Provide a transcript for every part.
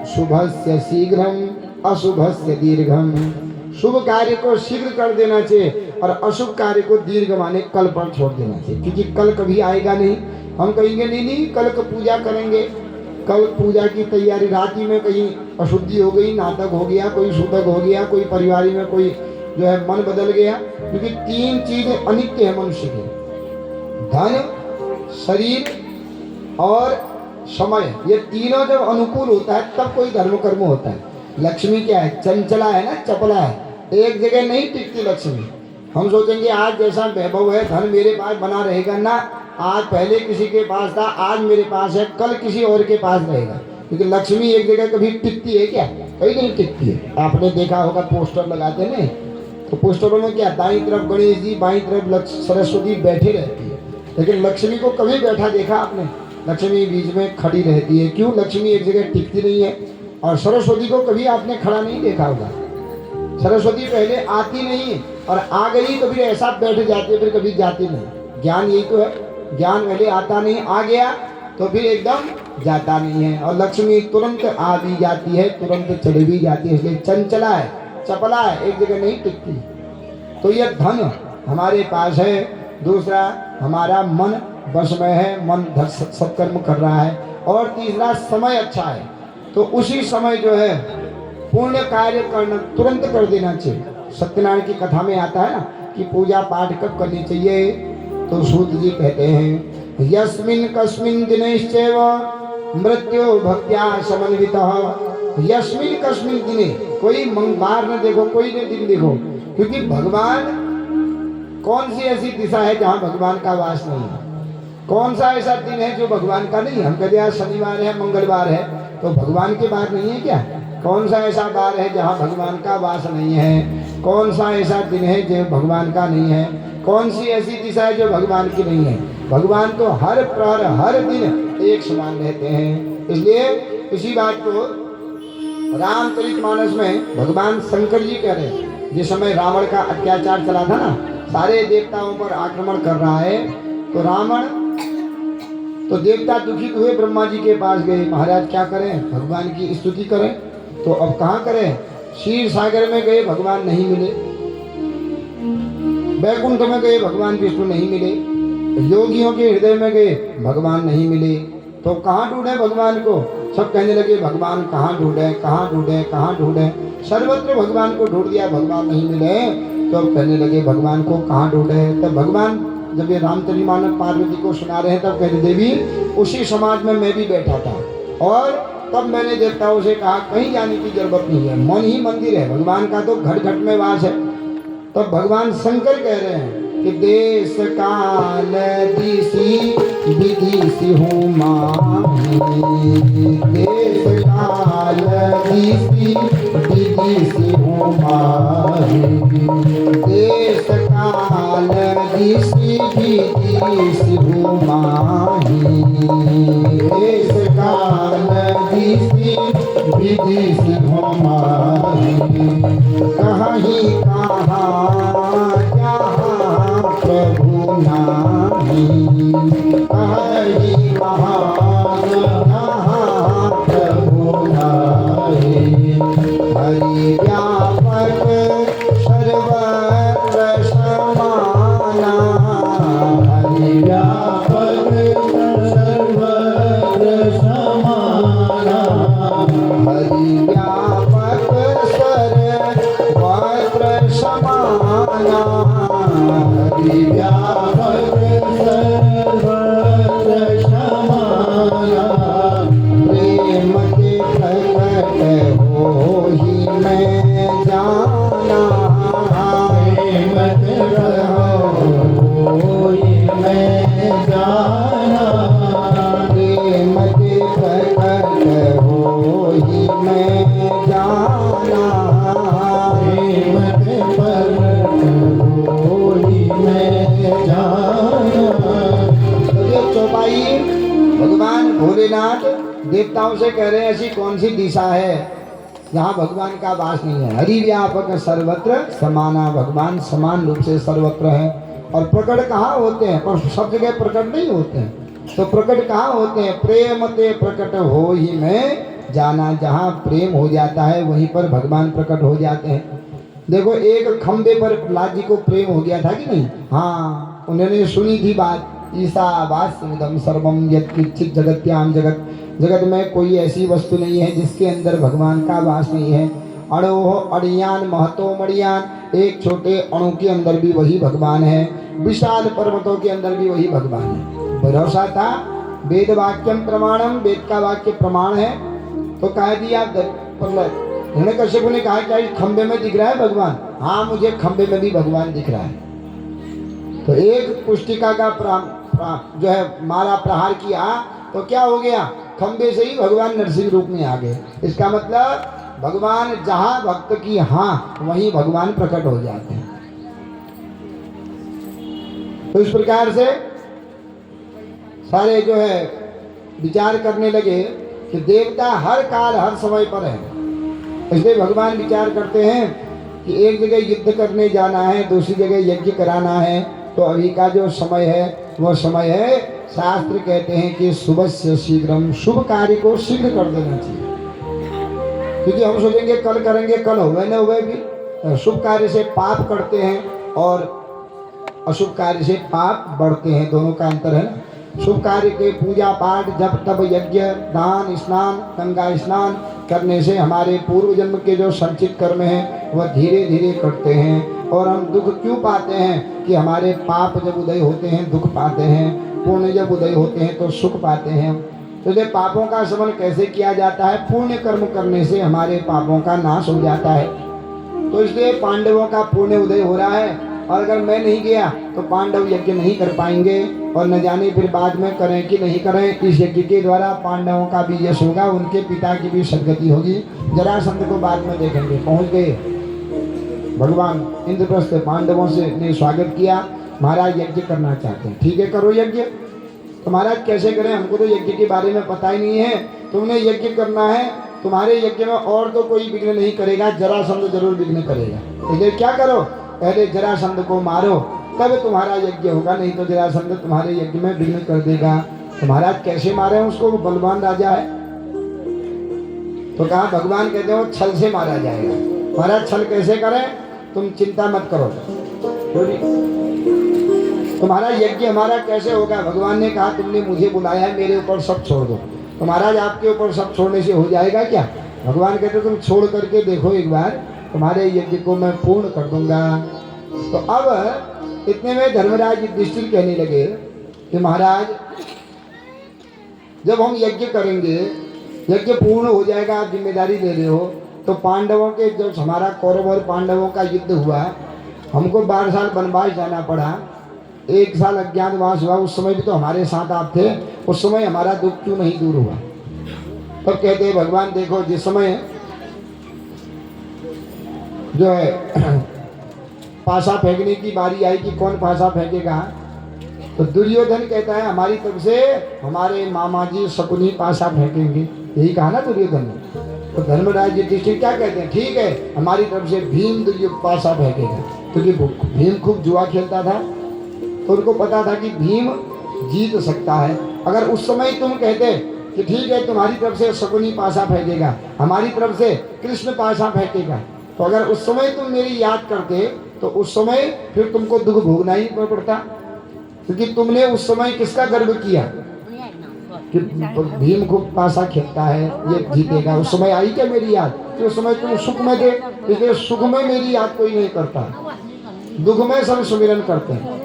शुभस्य शीघ्रम अशुभस्य दीर्घम। शुभ कार्य को शीघ्र कर देना चाहिए और अशुभ कार्य को दीर्घ माने कल पर छोड़ देना चाहिए, क्योंकि कल कभी आएगा नहीं। हम कहेंगे नहीं नहीं कल को पूजा करेंगे, कल पूजा की तैयारी, रात ही में कहीं अशुद्धि हो गई, नाटक हो गया, कोई सूतक हो गया, कोई परिवार में कोई जो है मन बदल गया, क्योंकि तीन चीजें अनित्य है मनुष्य की, धन, शरीर और समय। ये तीनों जब अनुकूल होता है तब कोई धर्म कर्म होता है। लक्ष्मी क्या है? चंचला है ना, चपला है, एक जगह नहीं टिकती लक्ष्मी। हम सोचेंगे आज जैसा वैभव है, धन मेरे पास बना रहेगा ना, आज पहले किसी के पास था, आज मेरे पास है, कल किसी और के पास रहेगा, क्योंकि लक्ष्मी एक जगह कभी टिकती है क्या? कहीं नहीं टिकती है। आपने देखा होगा पोस्टर लगाते नहीं, तो पोस्टरों में क्या, दाईं तरफ गणेश जी, बाईं तरफ सरस्वती बैठी रहती है, लेकिन लक्ष्मी को कभी बैठा देखा आपने? लक्ष्मी बीच में खड़ी रहती है। क्यों? लक्ष्मी एक जगह टिकती नहीं है। और सरस्वती को कभी आपने खड़ा नहीं देखा होगा। सरस्वती पहले आती नहीं और आ गई तो फिर ऐसा बैठ जाती है, फिर कभी जाती नहीं। ज्ञान यही तो है, ज्ञान पहले आता नहीं, आ गया तो फिर एकदम जाता नहीं है। और लक्ष्मी तुरंत आ भी जाती है, तुरंत चली भी जाती है, इसलिए चंचला है, चपला है, एक जगह नहीं टिकती। तो यह धन हमारे पास है। दूसरा, हमारा मन वश में है, मन सत्कर्म कर रहा है। और तीसरा, समय अच्छा है, तो उसी समय जो है पुण्य कार्य करना तुरंत कर देना चाहिए। सत्यनारायण की कथा में आता है ना कि पूजा पाठ कब करनी चाहिए, तो सूत जी कहते हैं यस्मिन् कस्मिन् दिनेश्चैव मृत्यु भक्त्या समन्वितः। यस्मिन् कस्मिन् दिने, कोई मंगलवार न देखो, कोई न दिन देखो, क्योंकि भगवान, कौन सी ऐसी दिशा है जहाँ भगवान का वास नहीं है? कौन सा ऐसा दिन है जो भगवान का नहीं? हम कहते हैं शनिवार है, मंगलवार है, तो भगवान के बार नहीं है क्या? कौन सा ऐसा बार है जहाँ भगवान का वास नहीं है? कौन सा ऐसा दिन है जो भगवान का नहीं है? कौन सी ऐसी दिशा है जो भगवान की नहीं है? भगवान तो हर प्रहर हर दिन एक समान रहते हैं। इसलिए इसी बात को रामचरितमानस में भगवान शंकर जी कह रहे हैं, जिस समय रावण का अत्याचार चला था ना, सारे देवताओं पर आक्रमण कर रहा है, तो रावण, तो देवता दुखित हुए, ब्रह्मा जी के पास गए, महाराज क्या करें, भगवान की स्तुति करें। तो अब कहाँ करें? क्षीर सागर में गए, भगवान नहीं मिले। वैकुंठ में गए, भगवान विष्णु नहीं मिले। योगियों के हृदय में गए, भगवान नहीं मिले। तो कहाँ ढूंढे भगवान को? सब कहने लगे भगवान कहाँ ढूंढे, कहाँ ढूंढे, कहाँ ढूंढे। सर्वत्र भगवान को ढूंढ दिया, भगवान नहीं मिले। तो अब कहने लगे भगवान को कहाँ ढूंढे। तब भगवान, जब ये रामचरितमानस पार्वती को सुना रहे हैं, तब कहते देवी उसी समाज में मैं भी बैठा था, और तब मैंने देवताओं से कहा कहीं जाने की जरूरत नहीं है, मन ही मंदिर है, भगवान का तो घट घट में वास है। तब भगवान शंकर कह रहे हैं कि देश काल दिशि विदिशि हूँ माही, देश काल दिशि विदिशि हूँ माही, देश काल दिशि विदिशि हूँ माही, देश काल दिशि विदिशि हूँ माही। कहीं कहाँ जहाँ प्रभु नाही, कहीं कहाँ जहाँ प्रभु नाही। हरि व्यापक सर्वत्र समाना, हरि व्यापक सर्वत्र समाना, हरि व्यापक सर्वत्र समाना, हरि व्यापक सर्वत्र समाना। प्रेम के प्रकट होहि मैं जाना, प्रेम के प्रकट होहि मैं जाना, प्रेम के प्रकट होहि मैं जाना, प्रेम के प्रकट होहि मैं जाना। तो ये चौपाई भगवान भोलेनाथ देवताओं से कह रहे हैं ऐसी कौन सी दिशा है जहाँ भगवान का वास नहीं है। हरि व्यापक सर्वत्र समाना, भगवान समान रूप से सर्वत्र है। और प्रकट कहाँ होते हैं? पर सब जगह प्रकट नहीं होते हैं। तो प्रकट कहाँ होते हैं? प्रेम ते प्रकट हो ही मैं जाना, जहाँ प्रेम हो जाता है वहीं पर भगवान प्रकट हो जाते हैं। देखो एक खंबे पर प्रहलाद जी को प्रेम हो गया था कि नहीं? हाँ, उन्होंने सुनी थी बात, ईशावास्यमिदं सर्वं यत्किंचित् जगत्याम जगत, जगत में कोई ऐसी वस्तु नहीं है जिसके अंदर भगवान का वास नहीं है। अणोह अड़ियान महतो मड़ियान, एक छोटे अणु के अंदर भी वही भगवान है, विशाल पर्वतों के अंदर भी वही भगवान है। भरोसा था, वेद वाक्यम प्रमाणम, वेद का वाक्य प्रमाण है। तो कह दिया हिरण्यकश्यप ने कहा क्या इस खंबे में दिख रहा है भगवान? हाँ, मुझे खंबे में भी भगवान दिख रहा है। तो एक पुष्टिका का जो है मारा प्रहार किया तो क्या हो गया? खंबे से ही भगवान नरसिंह रूप में आ गए। इसका मतलब भगवान जहाँ भक्त की हाँ वहीं भगवान प्रकट हो जाते हैं। तो इस प्रकार से सारे जो है विचार करने लगे कि देवता हर काल हर समय पर है। इसलिए भगवान विचार करते हैं कि एक जगह युद्ध करने जाना है, दूसरी जगह यज्ञ कराना है, तो अभी का जो समय है वो समय है, शास्त्र कहते हैं कि सुबह से शीघ्रम, शुभ कार्य को शीघ्र कर देना चाहिए। क्योंकि हम सोचेंगे कल करेंगे, कल हुए न हुए भी। शुभ कार्य से पाप करते हैं और अशुभ कार्य से पाप बढ़ते हैं, दोनों का अंतर है ना। शुभ कार्य के पूजा पाठ जप तप यज्ञ दान स्नान गंगा स्नान करने से हमारे पूर्व जन्म के जो संचित कर्म हैं वह धीरे धीरे कटते हैं। और हम दुख क्यों पाते हैं कि हमारे पाप जब उदय होते हैं दुख पाते हैं, पुण्य जब उदय होते हैं तो सुख पाते हैं। तो ये पापों का शमन कैसे किया जाता है? पुण्य कर्म करने से हमारे पापों का नाश हो जाता है। तो इसलिए पांडवों का पुण्य उदय हो रहा है, और अगर मैं नहीं गया तो पांडव यज्ञ नहीं कर पाएंगे, और न जाने फिर बाद में करें कि नहीं करें। इस यज्ञ के द्वारा पांडवों का भी यश होगा, उनके पिता की भी सद्गति होगी। जरासंध को बाद में देखेंगे। पहुंच गए भगवान इंद्रप्रस्थ, पांडवों से ने स्वागत किया, महाराज यज्ञ करना चाहते हैं, ठीक है करो यज्ञ। तो महाराज कैसे करें, हमको तो यज्ञ के बारे में पता ही नहीं है, तुमने यज्ञ करना है, तुम्हारे यज्ञ में और तो कोई विघ्न नहीं करेगा, जरासंध जरूर विघ्न करेगा। इसलिए क्या करो, पहले जरासंध को मारो तब तुम्हारा यज्ञ होगा, नहीं तो जरासंध तुम्हारे यज्ञ में विघ्न कर देगा। तो महाराज कैसे मारे उसको, वो बलवान राजा है। तो कहा भगवान कहते हैं वो छल से मारा जाएगा। महाराज छल कैसे करें, तुम चिंता मत करो, तुम्हारा यज्ञ हमारा कैसे होगा। भगवान ने कहा तुमने मुझे बुलाया है, मेरे ऊपर सब छोड़ दो। तो महाराज आपके ऊपर सब छोड़ने से हो जाएगा क्या? भगवान कहते तुम छोड़ करके देखो एक बार, तुम्हारे यज्ञ को मैं पूर्ण कर दूंगा। तो अब इतने में धर्मराज युधिष्ठिर कहने लगे कि महाराज जब हम यज्ञ करेंगे, यज्ञ पूर्ण हो जाएगा, आप जिम्मेदारी ले रहे हो, तो पांडवों के जब हमारा कौरव और पांडवों का युद्ध हुआ, हमको 12 साल वनवास जाना पड़ा, 1 साल अज्ञातवास हुआ, उस समय भी तो हमारे साथ आप थे, उस समय हमारा दुख क्यों नहीं दूर हुआ? तब कहते हैं भगवान देखो जिस समय जो है पासा फेंकने की बारी आई कि कौन पासा फेंकेगा, तो दुर्योधन कहता है हमारी तरफ से हमारे मामा जी शकुनी पासा फेंकेंगे, यही कहा ना दुर्योधन ने। तो धर्मराज युधिष्ठिर क्या कहते हैं, ठीक है हमारी तरफ से भीम दुर्योधन पासा फेंकेगा, क्योंकि भीम खूब जुआ खेलता था, तो उनको पता था कि भीम जीत सकता है। अगर उस समय तुम कहते कि ठीक है तुम्हारी तरफ से शकुनी पासा फेंकेगा, हमारी तरफ से कृष्ण पासा फेंकेगा, तो अगर उस समय तुम मेरी याद करते तो उस समय फिर तुमको दुख भोगना ही पड़ता, क्योंकि तुमने उस समय किसका गर्व किया कि भीम खूब पासा खेलता है, ये जीतेगा। उस समय आई क्या मेरी याद? कि उस समय तुम सुख में थे, इसलिए सुख में मेरी याद कोई नहीं करता, दुख में सब सुमिरन करते हैं।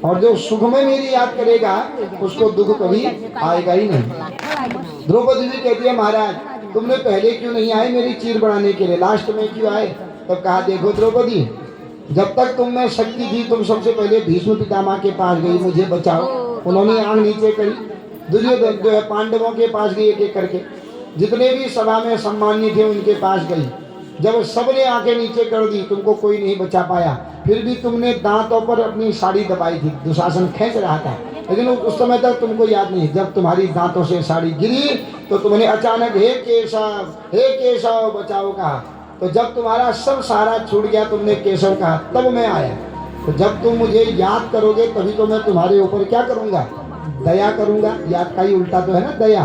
और जो सुख में मेरी याद करेगा उसको दुख कभी आएगा ही नहीं। द्रौपदी जी कहती है महाराज तुमने पहले क्यों नहीं आए मेरी चीर बढ़ाने के लिए, लास्ट में क्यों आए? तब कहा देखो द्रौपदी, जब तक तुम में शक्ति थी तुम सबसे पहले भीष्म पितामह के पास गई, मुझे बचाओ, उन्होंने आंख नीचे करी। दुर्योधन जो है पांडवों के पास गई एक एक करके, जितने भी सभा में सम्मानित थे उनके पास गई। जब सबने आंखें नीचे कर दी तुमको कोई नहीं बचा पाया, फिर भी तुमने दांतों पर अपनी साड़ी दबाई थी, दुशासन खींच रहा था, लेकिन उस समय तक तुमको याद नहीं। जब तुम्हारी दांतों से साड़ी गिरी तो तुमने अचानक हे केशव बचाओ कहा। तो जब तुम्हारा सब सारा छूट गया तुमने केशव कहा, तब मैं आया। तो जब तुम मुझे याद करोगे तभी तो मैं तुम्हारे ऊपर क्या करूँगा, दया करूँगा। याद का ही उल्टा तो है ना दया।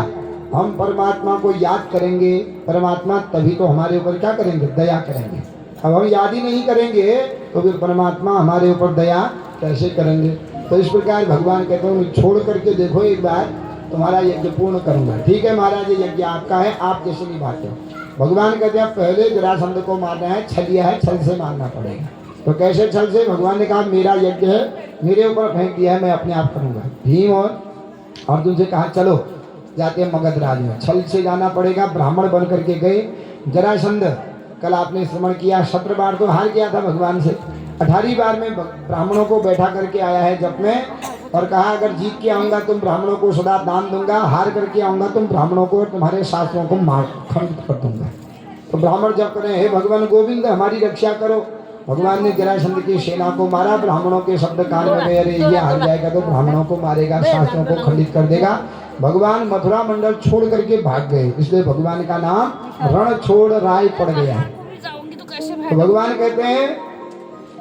हम परमात्मा को याद करेंगे, परमात्मा तभी तो हमारे ऊपर क्या करेंगे, दया करेंगे। अब हम याद ही नहीं करेंगे तो फिर परमात्मा हमारे ऊपर दया कैसे करेंगे। तो इस प्रकार भगवान कहते हैं छोड़ करके देखो एक बार, तुम्हारा यज्ञ पूर्ण करूंगा। ठीक है महाराज, ये यज्ञ आपका है, आप जैसे निभाते हो। भगवान कहते हैं पहले जरासंध को मारना है, छलिया है, छल से मारना पड़ेगा। तो कैसे छल से? भगवान ने कहा मेरा यज्ञ है, मेरे ऊपर फेंक दिया है, मैं अपने आप करूंगा। भीम और अर्जुन से कहा चलो जाते हैं मगध राज में, छल से जाना पड़ेगा। ब्राह्मण बन करके गए। जरासंध कल आपने श्रवण किया, 17 बार तो हार गया था भगवान से, 18वीं बार में ब्राह्मणों को बैठा करके आया है जप में, और कहा अगर जीत के आऊँगा तुम ब्राह्मणों को सदा दान दूंगा, हार करके आऊँगा तुम ब्राह्मणों को तुम्हारे शास्त्रों को मार खंडित कर दूंगा। तो ब्राह्मण जब करें हे भगवान गोविंद हमारी रक्षा करो। भगवान ने जरासंध की सेना को मारा। ब्राह्मणों के शब्द कान में गए, अरे ये हार जाएगा तो ब्राह्मणों को मारेगा, शास्त्रों को खंडित कर देगा। भगवान मथुरा मंडल छोड़ करके भाग गए, इसलिए भगवान का नाम रण छोड़ राय पड़ गया। तो भगवान कहते हैं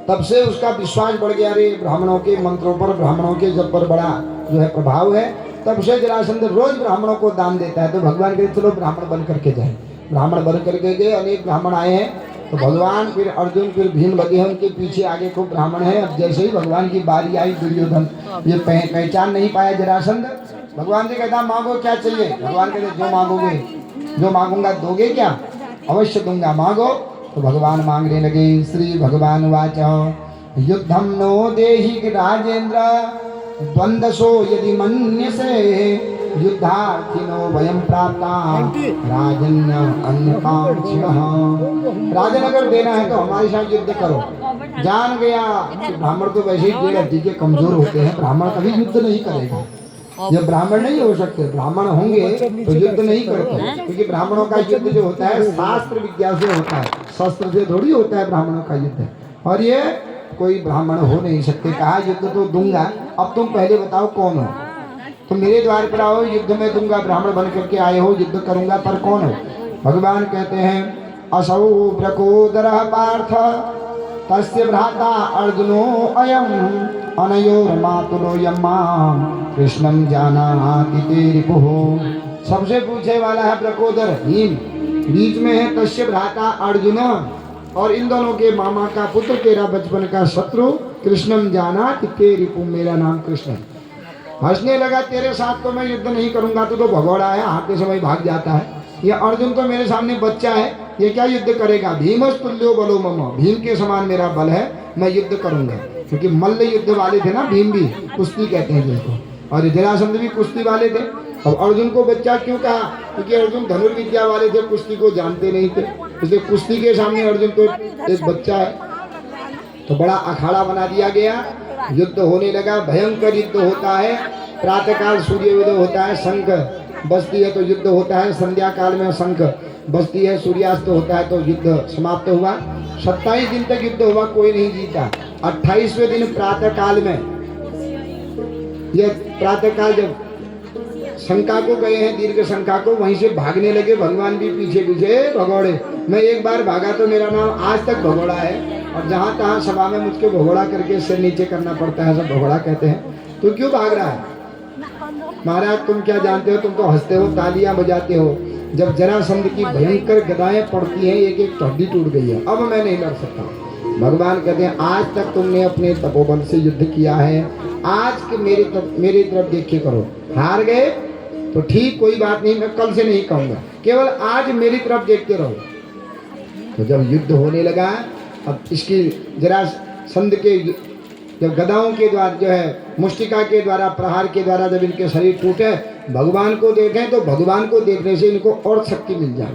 तब से उसका विश्वास बढ़ गया, अरे ब्राह्मणों के मंत्रों पर, ब्राह्मणों के जब पर बड़ा जो है प्रभाव है। तब से जरासंध रोज ब्राह्मणों को दान देता है। तो भगवान कहते चलो ब्राह्मण बन करके जाए। ब्राह्मण बन करके गए, अनेक ब्राह्मण आए हैं। तो भगवान फिर अर्जुन फिर भीम लगे हैं उनके पीछे, आगे खूब ब्राह्मण है। अब जैसे ही भगवान की बारी आई, दुर्योधन ये पहचान नहीं पाया जरासंध। भगवान से कहता मांगो क्या चाहिए? भगवान कहते जो मांगोगे, जो मांगूंगा दोगे क्या? अवश्य दूंगा, मांगो। तो भगवान मांगने लगे। श्री भगवान वाच युद्धम नो देहि राजेंद्र द्वंद्वसो यदि मन्यसे युद्धार्थिनो वयम प्राप्ता राजन्य अन्यकांक्षिणः। राजन अगर देना है तो हमारे साथ युद्ध करो। जान गया कि ब्राह्मण तो वैसे ही डेढ़ हड्डी के कमजोर होते हैं, ब्राह्मण कभी युद्ध नहीं करेगा। जब ब्राह्मण नहीं हो सकते, ब्राह्मण होंगे तो युद्ध नहीं करते, क्योंकि ब्राह्मणों का युद्ध जो होता है शास्त्र विद्या से होता है, शस्त्र से थोड़ी होता है ब्राह्मणों का युद्ध। और ये कोई ब्राह्मण हो नहीं सकते। कहा युद्ध तो दूंगा, अब तुम पहले बताओ कौन हो? तुम मेरे द्वार पर आओ, युद्ध में दूंगा, ब्राह्मण बन करके आए हो, युद्ध करूंगा, पर कौन हो? भगवान कहते हैं असौ ब्रकोदरः पार्थ तस्य भ्राता अर्जुनो अयम अनयोर मातुलो यम्माम कृष्णम जानाति ते रिपुः। सबसे पूछे वाला है ब्रकोदर भीम, बीच में है तस्य भ्राता अर्जुन, और इन दोनों के मामा का पुत्र तेरा बचपन का शत्रु कृष्णम जानाति ते रिपुः, मेरा नाम कृष्ण। हंसने लगा, तेरे साथ तो मैं युद्ध नहीं करूंगा, तो भगोड़ा है, हारते समय भाग जाता है। ये अर्जुन तो मेरे सामने बच्चा है, ये क्या युद्ध करेगा? भीमस्तुल्यो बलो मम, भीम के समान मेरा बल है, मैं युद्ध करूंगा। क्योंकि मल्ल युद्ध वाले थे ना भीम भी, कुश्ती कहते हैं जिसको, और जरासंध भी कुश्ती वाले थे। अब अर्जुन को बच्चा क्यों कहा? क्योंकि अर्जुन धनुर्विद्या वाले थे, कुश्ती को जानते नहीं थे, इसलिए कुश्ती के सामने अर्जुन तो एक बच्चा है। तो बड़ा अखाड़ा बना दिया गया, युद्ध होने लगा, भयंकर युद्ध होता है। प्रातःकाल सूर्योदय होता है, शंख बजती है तो युद्ध होता है, संध्या काल में शंख बजती है, सूर्यास्त होता है तो युद्ध समाप्त हुआ। 27 दिन तक युद्ध हुआ, कोई नहीं जीता। 28वें दिन प्रातःकाल में, यह प्रातःकाल जब शंका को गए हैं, दीर्घ शंका को, वहीं से भागने लगे। भगवान भी पीछे पीछे भगोड़े। मैं एक बार भागा तो मेरा नाम आज तक भगोड़ा है, और जहाँ तहाँ सभा में मुझको भगोड़ा करके सिर नीचे करना पड़ता है, सब भगोड़ा कहते हैं। तो क्यों भाग रहा है? महाराज तुम क्या जानते हो, तुम तो हंसते हो, तालियां बजाते हो। जब जरासंध की भयंकर गदाएं पड़ती हैं, एक एक हड्डी टूट गई है, अब मैं नहीं लड़ सकता। भगवान कहते हैं आज तक तुमने अपने तपोबल से युद्ध किया है, आज के मेरी तरफ देखे करो। हार गए तो ठीक, कोई बात नहीं, मैं कल से नहीं कहूँगा, केवल आज मेरी तरफ देखते रहो। तो जब युद्ध होने लगा, अब इसकी जरासंध के जब गदाओं के द्वारा जो है मुष्टिका के द्वारा, प्रहार के द्वारा जब इनके शरीर टूटे, भगवान को देखें तो भगवान को देखने से इनको और शक्ति मिल जाए।